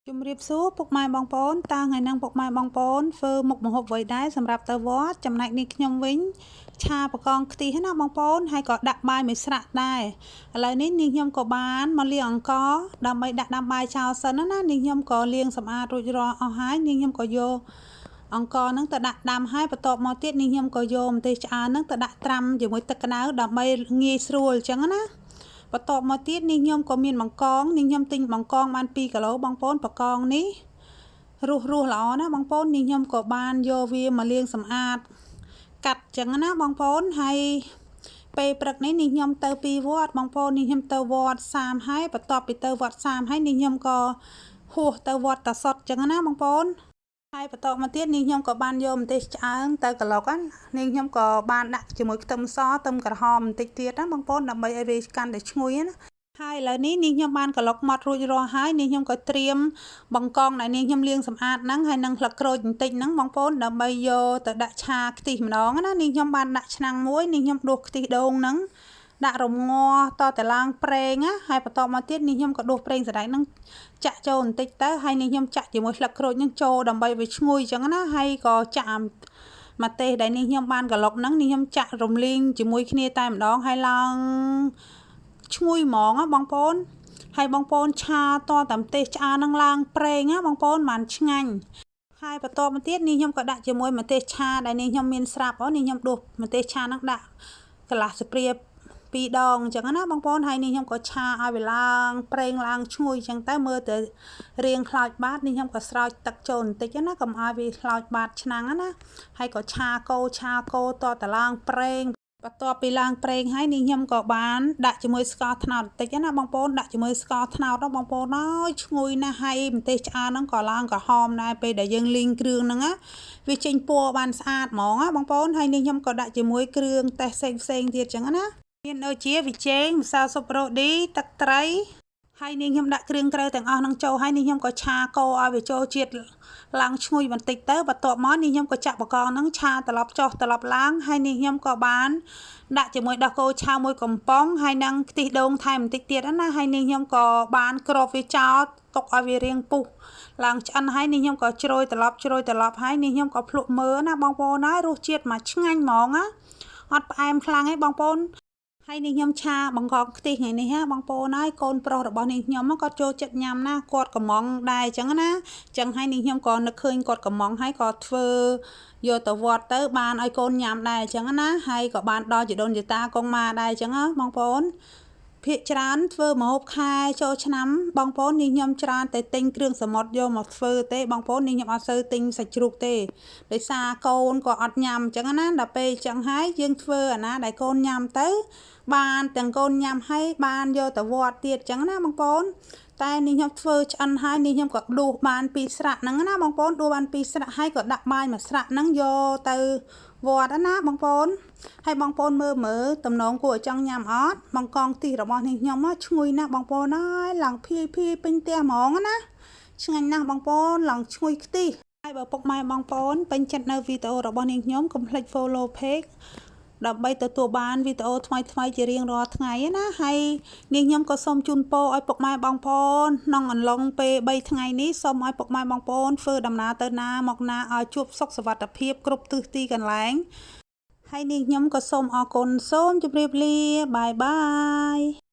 ជំរាបសួរពុកម៉ែបងប្អូនតើថ្ងៃហ្នឹងពុកម៉ែបងប្អូនធ្វើមុខម្ហូបអ្វីដែរសម្រាប់ទៅវត្តចំណែកនេះខ្ញុំវិញឆាបកងខ្ទិះណាបងប្អូនហើយក៏ដាក់បាយមួយស្រាក់ដែរឥឡូវនេះនាងខ្ញុំក៏បានមកលាងអង្ករដើម្បីដាក់ដាំបាយចោលសិនណានាងខ្ញុំក៏លាងសម្អាតរួចរាល់អស់ហើយនាងខ្ញុំក៏យកអង្ករហ្នឹងទៅដាក់ដាំហើយបន្ទាប់មកទៀតនាងខ្ញុំក៏យកម្ទេសឆ្អើរហ្នឹងទៅដាក់ត្រាំជាមួយទឹកក្តៅដើម្បីងាយស្រួលអញ្ចឹងណាបន្ទាប់មកទៀតនាងខ្ញុំក៏មានបង្កងនាងខ្ញុំទិញបង្កងបាន2គីឡូបងប្អូនបង្កងនេះរស់ល្អណាបងប្អូននាងខ្ញុំក៏បានយកវាមកលាងសម្អាតកាត់ចឹងណាបងប្អូនហើយពេលព្រឹកនេះនាងខ្ញុំទៅពីវត្តបងប្អូននាងខ្ញុំទៅវត្តសាមហើយបន្ទាប់ពីទៅវត្តសាមហើយនាងខ្ញុំក៏ហួសទៅវត្តតាសុតចឹងណាបងប្អូនហើយបន្តមកទៀតនាងខ្ញុំក៏បានយកម្ទេសឆ្អើងទៅក្លុកនាងខ្ញុំក៏បានដាក់ជាមួយខ្ទឹមសខ្ទឹមក្រហមបន្តិចទៀតណាបងប្អូនដើម្បីឲ្យវាកាន់តែឈ្ងុយណាហើយឥឡូវនេះនាងខ្ញុំបានក្លុកម៉ត់រួចរាល់ហើយនាងខ្ញុំក៏ត្រៀមបង្កងដែលនាងខ្ញុំលាងសម្អាតហ្នឹងហើយនឹងស្លឹកក្រូចបន្តិចហ្នឹងបងប្អូនដើម្បីយកទៅដាក់ឆាខ្ទិះម្ដងណានាងខ្ញុំបានដាក់ឆ្នាំងមួយនាងខ្ញុំដួសខ្ទិះដូងហ្នឹងដាក់រំងាស់តតែឡើងប្រេងណាហើយបន្តមកទៀតនាងខ្ញុំក៏ដួសប្រេងសណ្តែកហ្នឹងចាក់ចូលបន្តិចទៅហើយនាងខ្ញុំចាក់ជាមួយស្លឹកក្រូចហ្នឹងចូលដើម្បីវាឈ្ងុយអញ្ចឹងណាហើយក៏ចាក់ម្ទេសដែលនាងខ្ញុំបានក្លុកហ្នឹងនាងខ្ញុំចាក់រំលីងជាមួយគ្នាតែម្ដងហើយឡើងឈ្ងុយហ្មងណាបងប្អូនហើយបងប្អូនឆាតតែម្ទេសឆ្អើរហ្នឹងឡើងប្រេងណាបងប្អូនបានឆ្ងាញ់ហើយបន្តមកទៀតនាងខ្ញុំក៏ដាក់ជាមួយម្ទេសឆាដែលនាងខ្ញុំមានស្រាប់នាងខ្ញុំដួសម្ទេសឆាហ្នឹងដាក់កន្លះស្ព្រា2ដងអញ្ចឹងណាបងប្អូនហើយនាងខ្ញុំក៏ឆាឲ្យវាឡើងប្រេងឡើងឈ្ងុយអញ្ចឹងទៅមើលទៅរៀងខ្លោចបាតនាងខ្ញុំក៏ស្រោចទឹកចូលបន្តិចណាកុំឲ្យវាខ្លោចបាតឆ្នាំងណាហើយក៏ឆាកូរតតែឡើងប្រេងបន្ទាប់ពីឡើងប្រេងហើយនាងខ្ញុំក៏បានដាក់ជាមួយស្ករត្នោតបន្តិចណាបងប្អូនដាក់ជាមួយស្ករត្នោតđóបងប្អូនអើយឈ្ងុយណាស់ហើយម្ទេសឆ្អើរហ្នឹងក៏ឡើងក្រហមដែរពេលដែលយើងលីងគ្រឿងហ្នឹងណាវាចេញពណ៌បានស្អាតហ្មងណាបងប្អូនហើយនាងខ្ញុំក៏ដាក់ជាមួយគ្រឿងទេសផ្សេងទៀតចឹងណាមានដូចជាប៊ីចេងម្សៅស៊ុបរ៉ូឌីទឹកត្រីហើយនាងខ្ញុំដាក់គ្រឿងក្រៅទាំងអស់ហ្នឹងចូលហើយនាងខ្ញុំក៏ឆាកូរឲ្យវាចូលជាតិឡើងឈ្ងុយបន្តិចទៅបន្ទាប់មកនាងខ្ញុំក៏ចាក់បកងហ្នឹងឆាត្រឡប់ចុះត្រឡប់ឡើងហើយនាងខ្ញុំក៏បានដាក់ជាមួយដោះគោឆៅមួយកំប៉ុងហើយនឹងខ្ទិះដូងថែមបន្តិចទៀតណាហើយនាងខ្ញុំក៏បានគ្របវាចោលទុកឲ្យវារាងពុះឡើងឆ្អិនហើយនាងខ្ញុំក៏ជ្រោយត្រឡប់ហើយនាងខ្ញុំក៏ភ្លក់មើលណាបងប្អូនហើយរសជាតិមកឆ្ងាញ់ហ្មងណាអត់ផ្អែមខ្លាំងទេបងប្អូនហើយនាងខ្ញុំឆាបង្កងខ្ទិះថ្ងៃនេះហ่าបងប្អូនហើយកូនប្រុសរបស់នាងខ្ញុំគាត់ចូលចិត្តញ៉ាំណាគាត់កំងដែរអញ្ចឹងណាអញ្ចឹងហើយនាងខ្ញុំក៏នឹកឃើញគាត់កំងហើយក៏ធ្វើយកទៅវត្តទៅបានឲ្យកូនញ៉ាំដែរអញ្ចឹងណាហើយក៏បានដល់ជីដូនជីតាកងម៉ាដែរអញ្ចឹងណាបងប្អូនភាគច្រើនធ្វើម្ហូបខែចូលឆ្នាំបងប្អូននាងខ្ញុំច្រើនតែទិញគ្រឿងសមុទ្រយកមកធ្វើទេបងប្អូននាងខ្ញុំអត់សូវទិញសាច់ជ្រូកទេដោយសារកូនក៏អត់ញ៉ាំអញ្ចឹងណាដល់ពេលអញ្ចឹងហើយយើងធ្វើអាណាដែលកូនញ៉ាំទៅបានទាំងកូនញ៉ាំហើយបានយកទៅវត្តទៀតអញ្ចឹងណាបងប្អូនតែនាងខ្ញុំធ្វើឆ្អិនហើយនាងខ្ញុំក៏ដួសបាន2ស្រាក់ហ្នឹងណាបងប្អូនដួសបាន2ស្រាក់ហើយក៏ដាក់បាយមួយស្រាក់ហ្នឹងយកទៅវត្តណាបងប្អូនហើយបងប្អូនមើលតំណងគួរឲ្យចង់ញ៉ាំអត់បង្កងទីរបស់នេះខ្ញុំឈ្ងុយណាស់បងប្អូនអើយឡើងភាយពេញផ្ទះហ្មងណាឆ្ងាញ់ណាស់បងប្អូនឡើងឈ្ងុយខ្ទិះហើយបើពុកម៉ែបងប្អូនពេញចិត្តនៅវីដេអូរបស់នាងខ្ញុំកុំភ្លេច follow page ដើម្បីទទួលបានវីដេអូថ្មីជារៀងរាល់ថ្ងៃណាហើយនាងខ្ញុំក៏សូមជូនពរឲ្យពុកម៉ែបងប្អូនក្នុងអំឡុងពេល3ថ្ងៃនេះសូមឲ្យពុកម៉ែបងប្អូនធ្វើដំណើរទៅណាមកណាឲ្យជួបសុខសុវត្ថិភាពគ្រប់ទិសទីកន្លែងហើយនាងខ្ញុំក៏សូមអរគុណសូមជម្រាបលាបាយបាយ